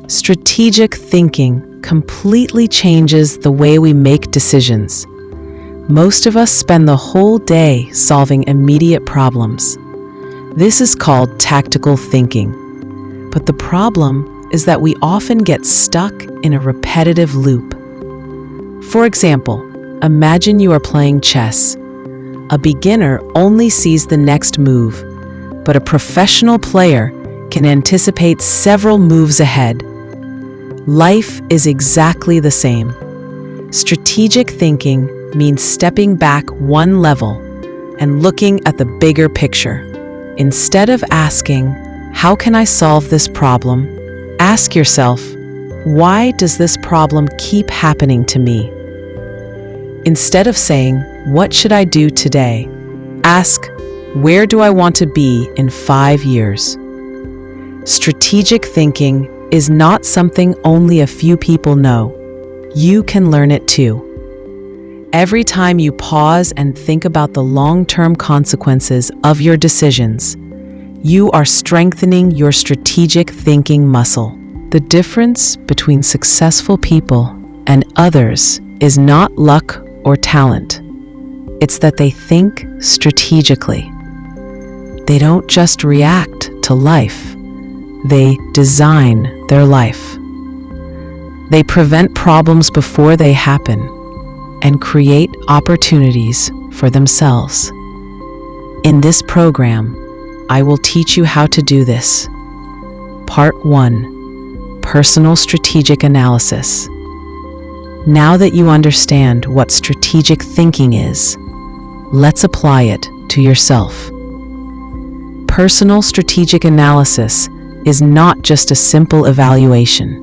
Strategic thinking completely changes the way we make decisions. Most of us spend the whole day solving immediate problems. This is called tactical thinking. But the problem is that we often get stuck in a repetitive loop. For example, imagine you are playing chess. A beginner only sees the next move, but a professional player can anticipate several moves ahead. Life is exactly the same. Strategic thinking means stepping back one level and looking at the bigger picture. Instead of asking, "How can I solve this problem?" ask yourself, "Why does this problem keep happening to me?" Instead of saying, "What should I do today?" ask, "Where do I want to be in 5 years?" Strategic thinking is not something only a few people know. You can learn it too. Every time you pause and think about the long-term consequences of your decisions, you are strengthening your strategic thinking muscle. The difference between successful people and others is not luck or talent. It's that they think strategically. They don't just react to life. They design their life. They prevent problems before they happen and create opportunities for themselves. In this program, I will teach you how to do this. Part 1: Personal Strategic Analysis. Now that you understand what strategic thinking is, let's apply it to yourself. Personal strategic analysis is not just a simple evaluation.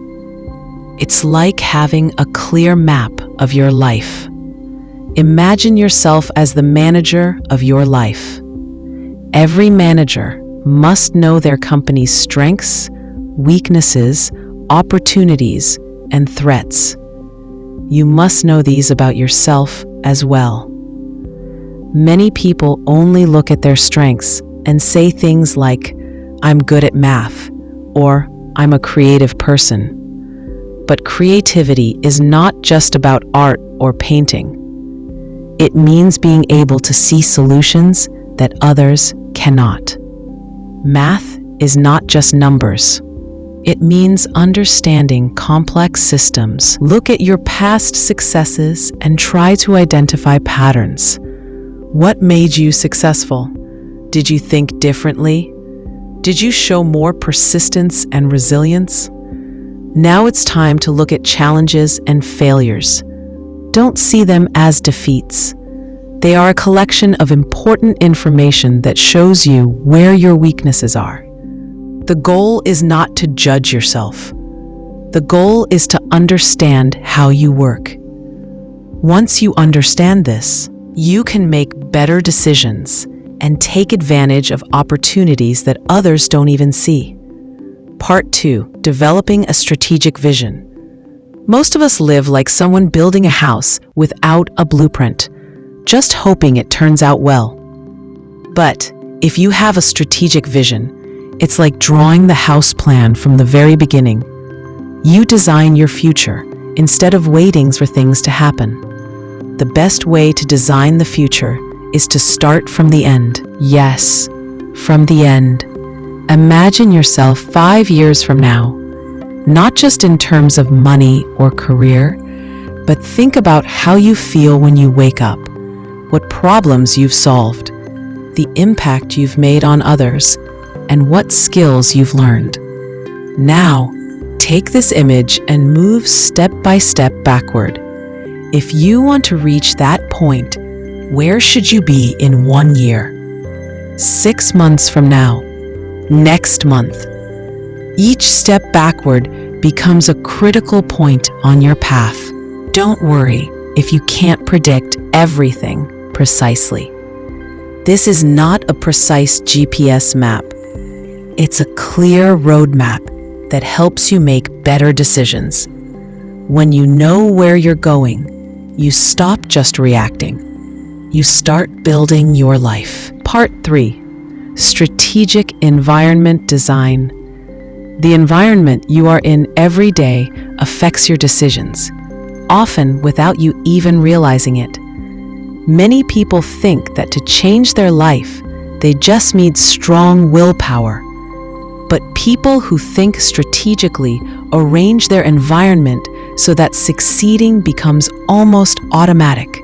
It's like having a clear map of your life. Imagine yourself as the manager of your life. Every manager must know their company's strengths, weaknesses, opportunities, and threats. You must know these about yourself as well. Many people only look at their strengths and say things like, "I'm good at math," or "I'm a creative person." But creativity is not just about art or painting. It means being able to see solutions that others cannot. Math is not just numbers. It means understanding complex systems. Look at your past successes and try to identify patterns. What made you successful? Did you think differently? Did you show more persistence and resilience? Now it's time to look at challenges and failures. Don't see them as defeats. They are a collection of important information that shows you where your weaknesses are. The goal is not to judge yourself. The goal is to understand how you work. Once you understand this, you can make better decisions and take advantage of opportunities that others don't even see. Part 2: Developing a strategic vision. Most of us live like someone building a house without a blueprint, just hoping it turns out well. But if you have a strategic vision, it's like drawing the house plan from the very beginning. You design your future instead of waiting for things to happen. The best way to design the future is to start from the end. Yes, from the end. Imagine yourself 5 years from now, not just in terms of money or career, but think about how you feel when you wake up, what problems you've solved, the impact you've made on others, and what skills you've learned. Now, take this image and move step by step backward. If you want to reach that point, where should you be in 1 year? 6 months from now? Next month? Each step backward becomes a critical point on your path. Don't worry if you can't predict everything precisely. This is not a precise GPS map. It's a clear roadmap that helps you make better decisions. When you know where you're going, you stop just reacting. You start building your life. Part 3: Strategic Environment Design. The environment you are in every day affects your decisions, often without you even realizing it. Many people think that to change their life, they just need strong willpower. But people who think strategically arrange their environment so that succeeding becomes almost automatic.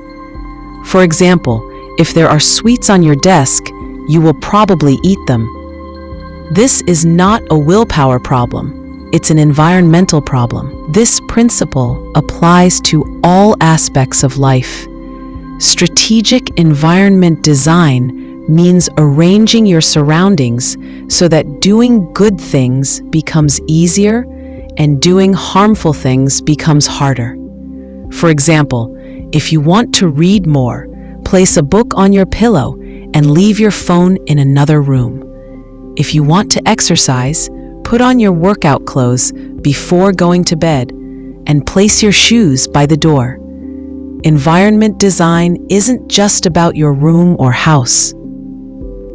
For example, if there are sweets on your desk, you will probably eat them. This is not a willpower problem, it's an environmental problem. This principle applies to all aspects of life. Strategic environment design means arranging your surroundings so that doing good things becomes easier and doing harmful things becomes harder. For example, if you want to read more, place a book on your pillow and leave your phone in another room. If you want to exercise, put on your workout clothes before going to bed and place your shoes by the door. Environment design isn't just about your room or house.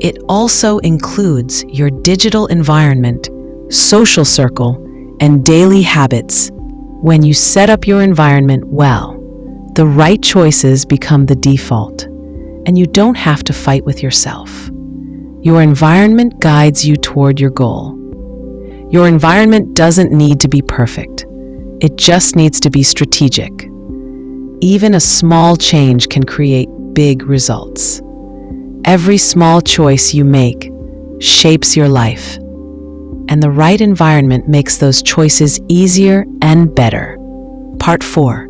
It also includes your digital environment, social circle, and daily habits. When you set up your environment well, the right choices become the default, and you don't have to fight with yourself. Your environment guides you toward your goal. Your environment doesn't need to be perfect. It just needs to be strategic. Even a small change can create big results. Every small choice you make shapes your life, and the right environment makes those choices easier and better. Part 4.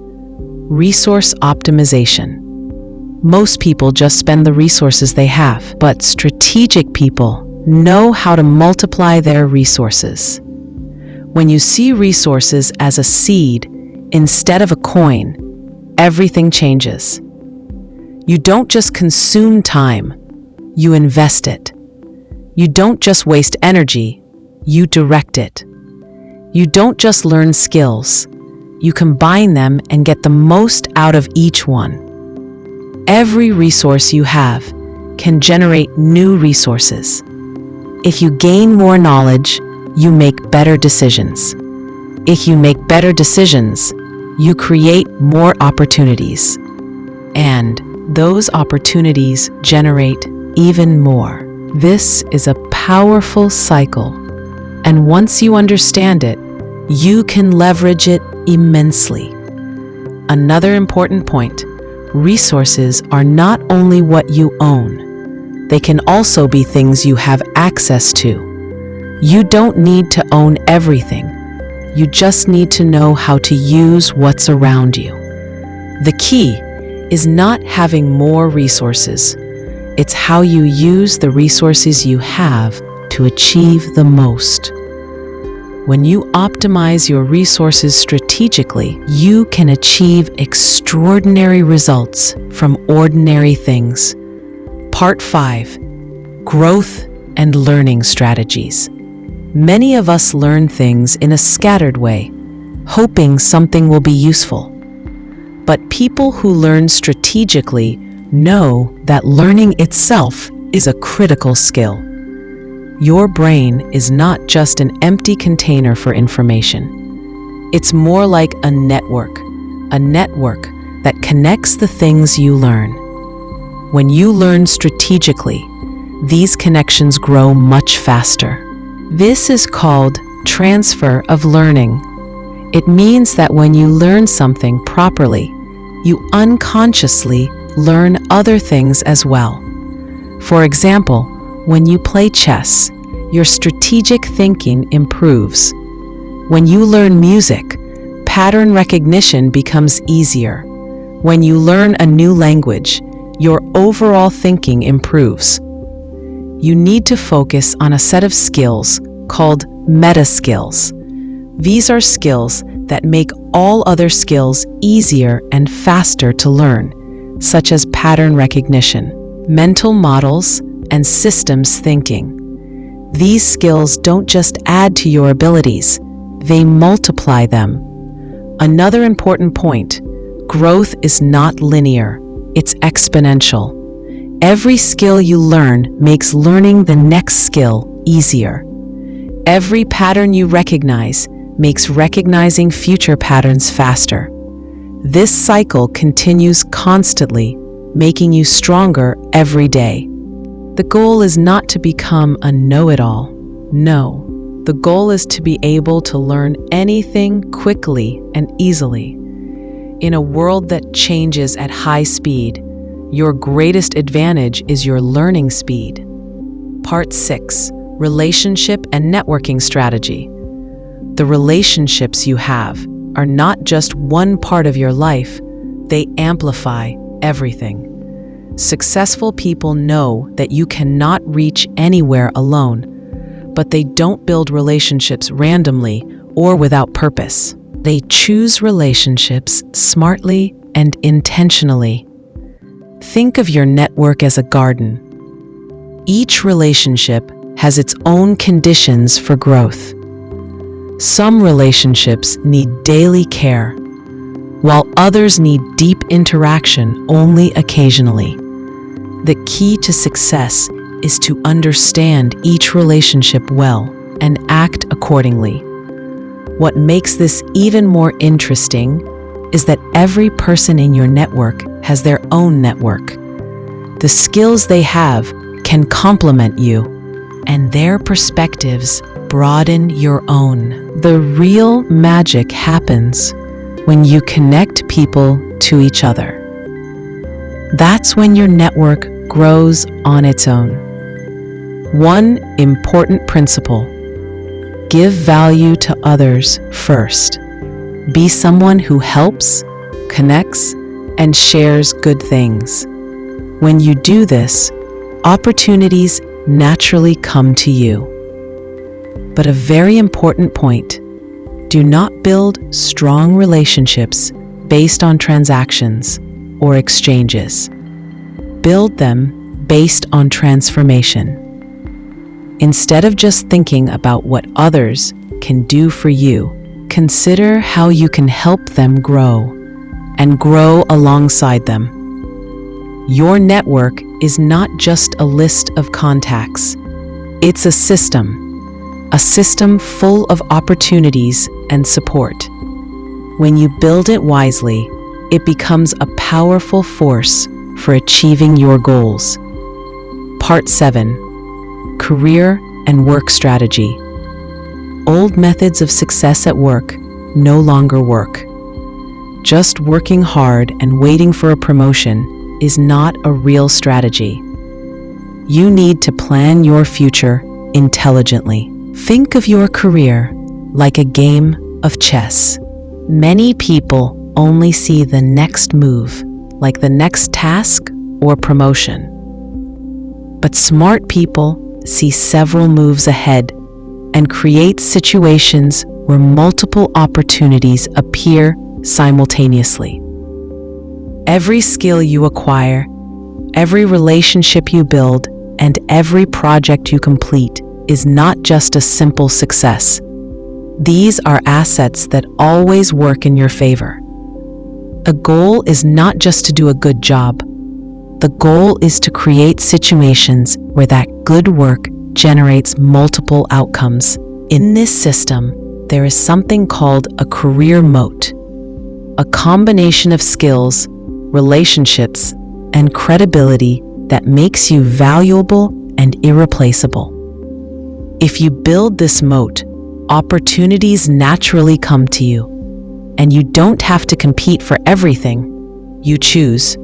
Resource optimization. Most people just spend the resources they have, but strategic people know how to multiply their resources. When you see resources as a seed instead of a coin, everything changes. You don't just consume time, you invest it. You don't just waste energy, you direct it. You don't just learn skills, you combine them and get the most out of each one. Every resource you have can generate new resources. If you gain more knowledge, you make better decisions. If you make better decisions, you create more opportunities. And those opportunities generate even more. This is a powerful cycle, and once you understand it, you can leverage it immensely. Another important point: resources are not only what you own, they can also be things you have access to. You don't need to own everything. You just need to know how to use what's around you. The key is not having more resources. It's how you use the resources you have to achieve the most. When you optimize your resources strategically, you can achieve extraordinary results from ordinary things. Part 5. Growth and learning strategies. Many of us learn things in a scattered way, hoping something will be useful. But people who learn strategically know that learning itself is a critical skill. Your brain is not just an empty container for information. It's more like a network that connects the things you learn. When you learn strategically, these connections grow much faster. This is called transfer of learning. It means that when you learn something properly, you unconsciously learn other things as well. For example, when you play chess, your strategic thinking improves. When you learn music, pattern recognition becomes easier. When you learn a new language, your overall thinking improves. You need to focus on a set of skills called meta skills. These are skills that make all other skills easier and faster to learn, such as pattern recognition, mental models, and systems thinking. These skills don't just add to your abilities, they multiply them. Another important point: growth is not linear, it's exponential. Every skill you learn makes learning the next skill easier. Every pattern you recognize makes recognizing future patterns faster. This cycle continues constantly, making you stronger every day. The goal is not to become a know-it-all. No, the goal is to be able to learn anything quickly and easily. In a world that changes at high speed, your greatest advantage is your learning speed. Part 6: Relationship and Networking Strategy. The relationships you have are not just one part of your life, they amplify everything. Successful people know that you cannot reach anywhere alone, but they don't build relationships randomly or without purpose. They choose relationships smartly and intentionally. Think of your network as a garden. Each relationship has its own conditions for growth. Some relationships need daily care, while others need deep interaction only occasionally. The key to success is to understand each relationship well and act accordingly. What makes this even more interesting is that every person in your network has their own network. The skills they have can complement you, and their perspectives broaden your own. The real magic happens when you connect people to each other. That's when your network grows on its own. One important principle: give value to others first. Be someone who helps, connects, and shares good things. When you do this, opportunities naturally come to you. But a very important point: do not build strong relationships based on transactions or exchanges. Build them based on transformation. Instead of just thinking about what others can do for you, consider how you can help them grow and grow alongside them. Your network is not just a list of contacts. It's a system full of opportunities and support. When you build it wisely, it becomes a powerful force for achieving your goals. Part 7: Career and Work Strategy. Old methods of success at work no longer work. Just working hard and waiting for a promotion is not a real strategy. You need to plan your future intelligently. Think of your career like a game of chess. Many people only see the next move, like the next task or promotion. But smart people see several moves ahead and create situations where multiple opportunities appear simultaneously. Every skill you acquire, every relationship you build, and every project you complete is not just a simple success. These are assets that always work in your favor. The goal is not just to do a good job. The goal is to create situations where that good work generates multiple outcomes. In this system, there is something called a career moat, a combination of skills, relationships, and credibility that makes you valuable and irreplaceable. If you build this moat, opportunities naturally come to you, and you don't have to compete for everything. You choose.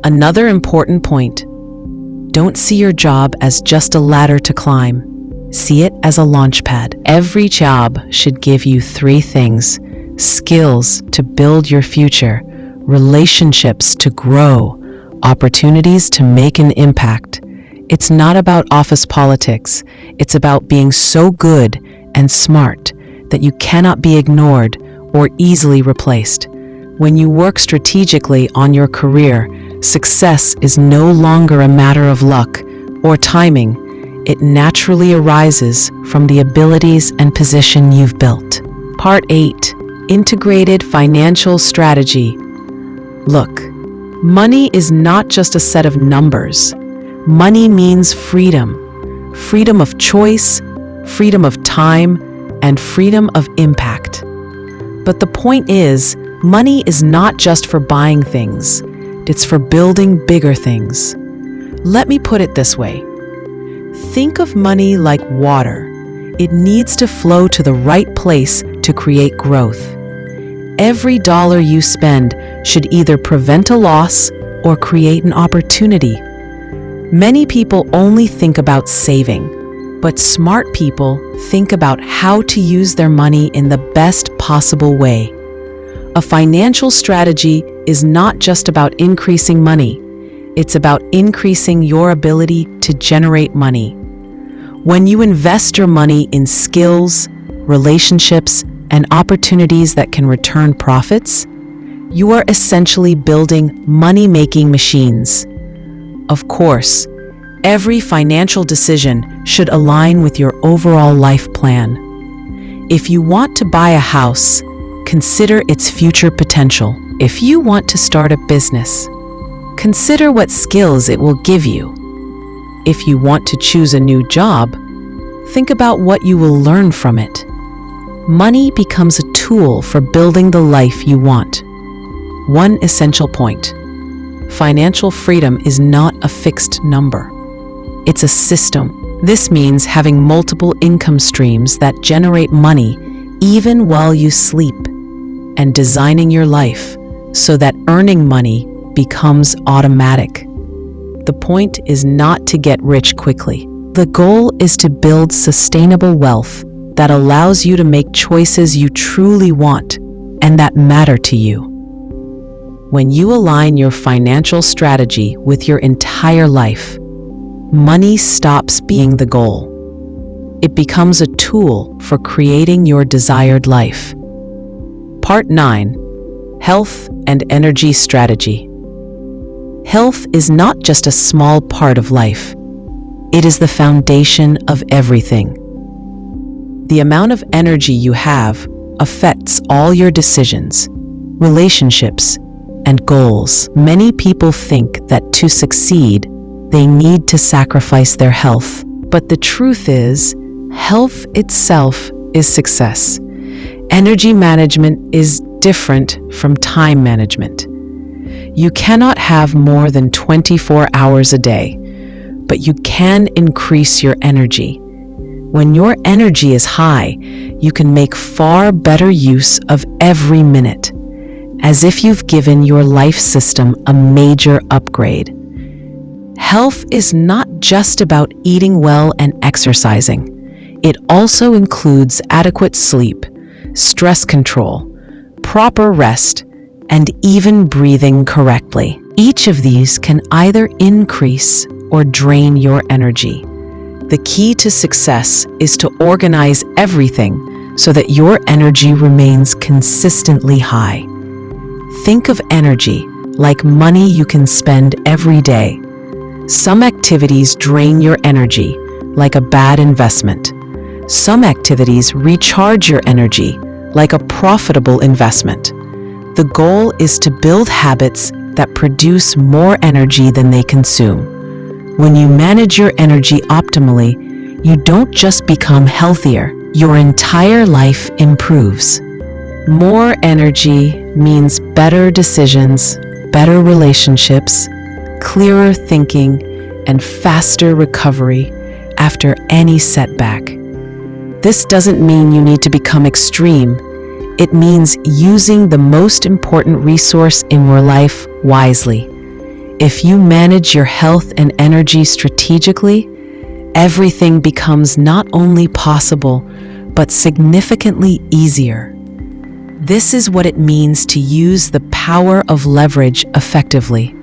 Another important point: don't see your job as just a ladder to climb. See it as a launch pad. Every job should give you 3 things: skills to build your future, relationships to grow, opportunities to make an impact. It's not about office politics. It's about being so good and smart that you cannot be ignored or easily replaced. When you work strategically on your career, success is no longer a matter of luck or timing. It naturally arises from the abilities and position you've built. Part 8: Integrated Financial Strategy. Look, money is not just a set of numbers. Money means freedom. Freedom of choice, freedom of time, and freedom of impact. But the point is, money is not just for buying things, it's for building bigger things. Let me put it this way. Think of money like water. It needs to flow to the right place to create growth. Every dollar you spend should either prevent a loss or create an opportunity. Many people only think about saving, but smart people think about how to use their money in the best possible way. A financial strategy is not just about increasing money, it's about increasing your ability to generate money. When you invest your money in skills, relationships, and opportunities that can return profits, you are essentially building money-making machines. Of course, every financial decision should align with your overall life plan. If you want to buy a house, consider its future potential. If you want to start a business, consider what skills it will give you. If you want to choose a new job, think about what you will learn from it. Money becomes a tool for building the life you want. One essential point: financial freedom is not a fixed number. It's a system. This means having multiple income streams that generate money even while you sleep, and designing your life so that earning money becomes automatic. The point is not to get rich quickly. The goal is to build sustainable wealth that allows you to make choices you truly want and that matter to you. When you align your financial strategy with your entire life, money stops being the goal. It becomes a tool for creating your desired life. Part 9. Health and Energy Strategy. Health is not just a small part of life. It is the foundation of everything. The amount of energy you have affects all your decisions, relationships, and goals. Many people think that to succeed, they need to sacrifice their health. But the truth is, health itself is success. Energy management is different from time management. You cannot have more than 24 hours a day, but you can increase your energy. When your energy is high, you can make far better use of every minute, as if you've given your life system a major upgrade. Health is not just about eating well and exercising. It also includes adequate sleep, stress control, proper rest, and even breathing correctly. Each of these can either increase or drain your energy. The key to success is to organize everything so that your energy remains consistently high. Think of energy like money you can spend every day. Some activities drain your energy, like a bad investment. Some activities recharge your energy, like a profitable investment. The goal is to build habits that produce more energy than they consume. When you manage your energy optimally, you don't just become healthier, your entire life improves. More energy means better decisions, better relationships, clearer thinking, and faster recovery after any setback. This doesn't mean you need to become extreme. It means using the most important resource in your life wisely. If you manage your health and energy strategically, everything becomes not only possible, but significantly easier. This is what it means to use the power of leverage effectively.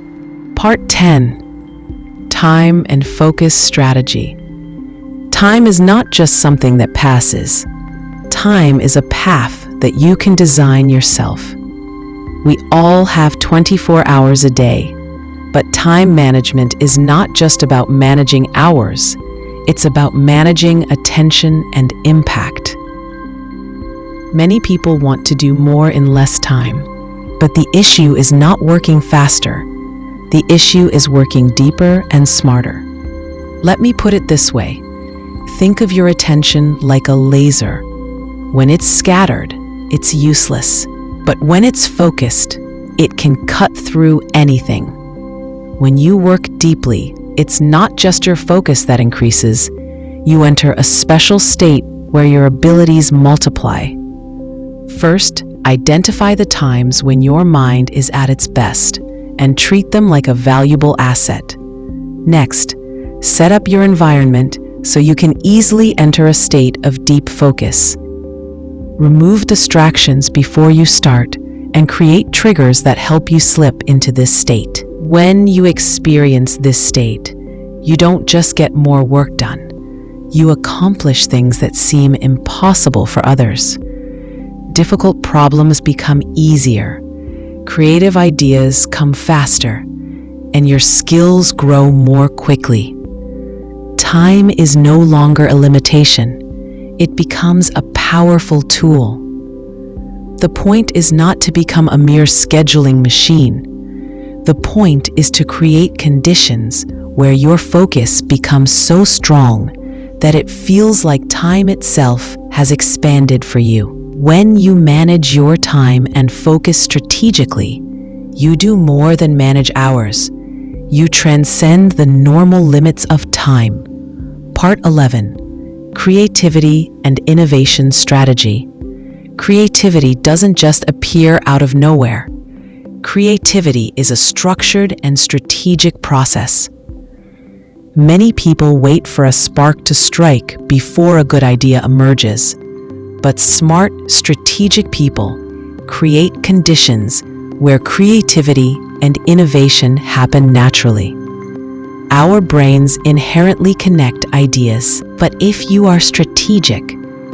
Part 10. Time and Focus Strategy. Time is not just something that passes. Time is a path that you can design yourself. We all have 24 hours a day, but time management is not just about managing hours, it's about managing attention and impact. Many people want to do more in less time, but the issue is not working faster. The issue is working deeper and smarter. Let me put it this way. Think of your attention like a laser. When it's scattered, it's useless. But when it's focused, it can cut through anything. When you work deeply, it's not just your focus that increases. You enter a special state where your abilities multiply. First, identify the times when your mind is at its best and treat them like a valuable asset. Next, set up your environment so you can easily enter a state of deep focus. Remove distractions before you start and create triggers that help you slip into this state. When you experience this state, you don't just get more work done. You accomplish things that seem impossible for others. Difficult problems become easier. Creative ideas come faster, and your skills grow more quickly. Time is no longer a limitation. It becomes a powerful tool. The point is not to become a mere scheduling machine. The point is to create conditions where your focus becomes so strong that it feels like time itself has expanded for you. When you manage your time and focus strategically, you do more than manage hours. You transcend the normal limits of time. Part 11. Creativity and Innovation Strategy. Creativity doesn't just appear out of nowhere. Creativity is a structured and strategic process. Many people wait for a spark to strike before a good idea emerges. But smart, strategic people create conditions where creativity and innovation happen naturally. Our brains inherently connect ideas, but if you are strategic,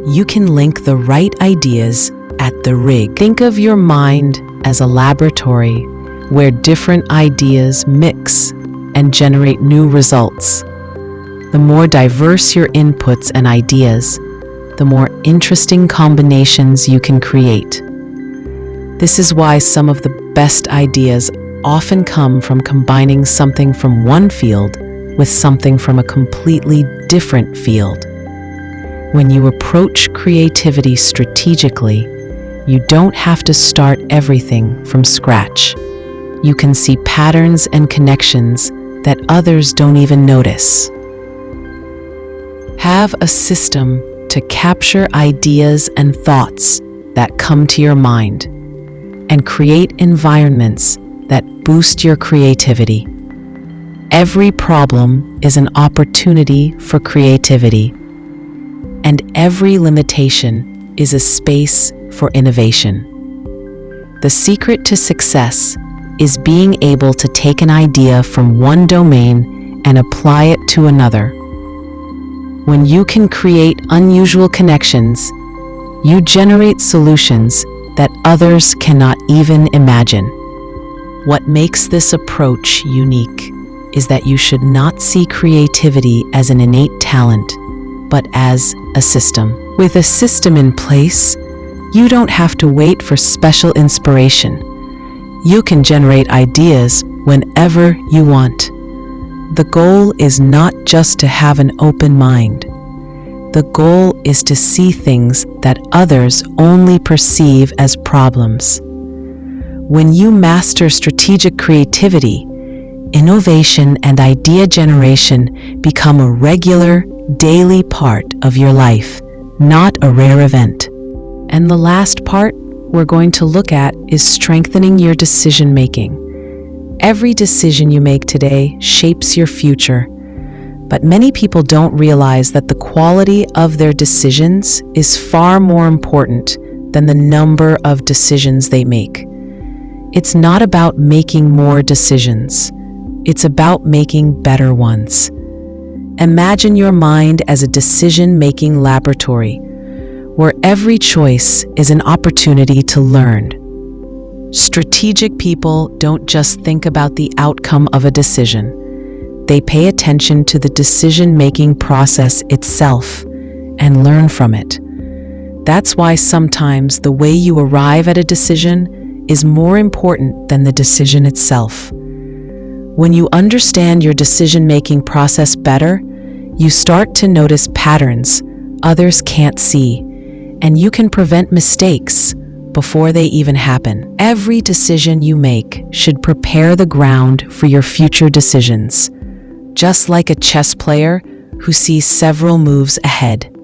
you can link the right ideas at the rig. Think of your mind as a laboratory where different ideas mix and generate new results. The more diverse your inputs and ideas, the more interesting combinations you can create. This is why some of the best ideas often come from combining something from one field with something from a completely different field. When you approach creativity strategically, you don't have to start everything from scratch. You can see patterns and connections that others don't even notice. Have a system to capture ideas and thoughts that come to your mind, and create environments that boost your creativity. Every problem is an opportunity for creativity, and every limitation is a space for innovation. The secret to success is being able to take an idea from one domain and apply it to another. When you can create unusual connections, you generate solutions that others cannot even imagine. What makes this approach unique is that you should not see creativity as an innate talent, but as a system. With a system in place, you don't have to wait for special inspiration. You can generate ideas whenever you want. The goal is not just to have an open mind. The goal is to see things that others only perceive as problems. When you master strategic creativity, innovation and idea generation become a regular, daily part of your life, not a rare event. And the last part we're going to look at is strengthening your decision making. Every decision you make today shapes your future, but many people don't realize that the quality of their decisions is far more important than the number of decisions they make. It's not about making more decisions. It's about making better ones. Imagine your mind as a decision-making laboratory, where every choice is an opportunity to learn. Strategic people don't just think about the outcome of a decision. They pay attention to the decision-making process itself and learn from it. That's why sometimes the way you arrive at a decision is more important than the decision itself. When you understand your decision-making process better, You start to notice patterns others can't see, and you can prevent mistakes before they even happen. Every decision you make should prepare the ground for your future decisions, just like a chess player who sees several moves ahead.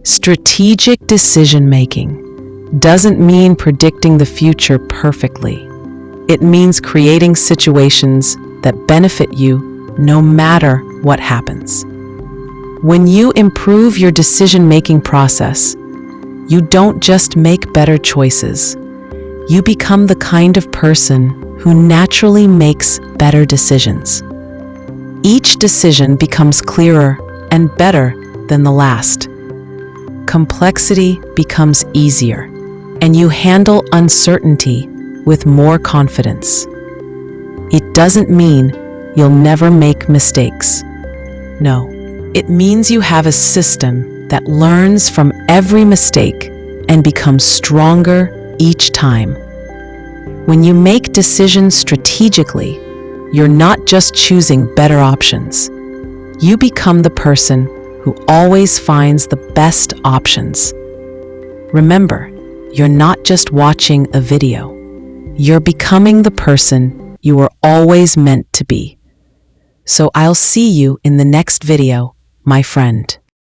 Strategic decision-making doesn't mean predicting the future perfectly. It means creating situations that benefit you no matter what happens. When you improve your decision-making process, you don't just make better choices. You become the kind of person who naturally makes better decisions. Each decision becomes clearer and better than the last. Complexity becomes easier, and you handle uncertainty with more confidence. It doesn't mean you'll never make mistakes. No, it means you have a system that learns from every mistake and becomes stronger each time. When you make decisions strategically, you're not just choosing better options. You become the person who always finds the best options. Remember, you're not just watching a video. You're becoming the person you were always meant to be. So I'll see you in the next video, my friend.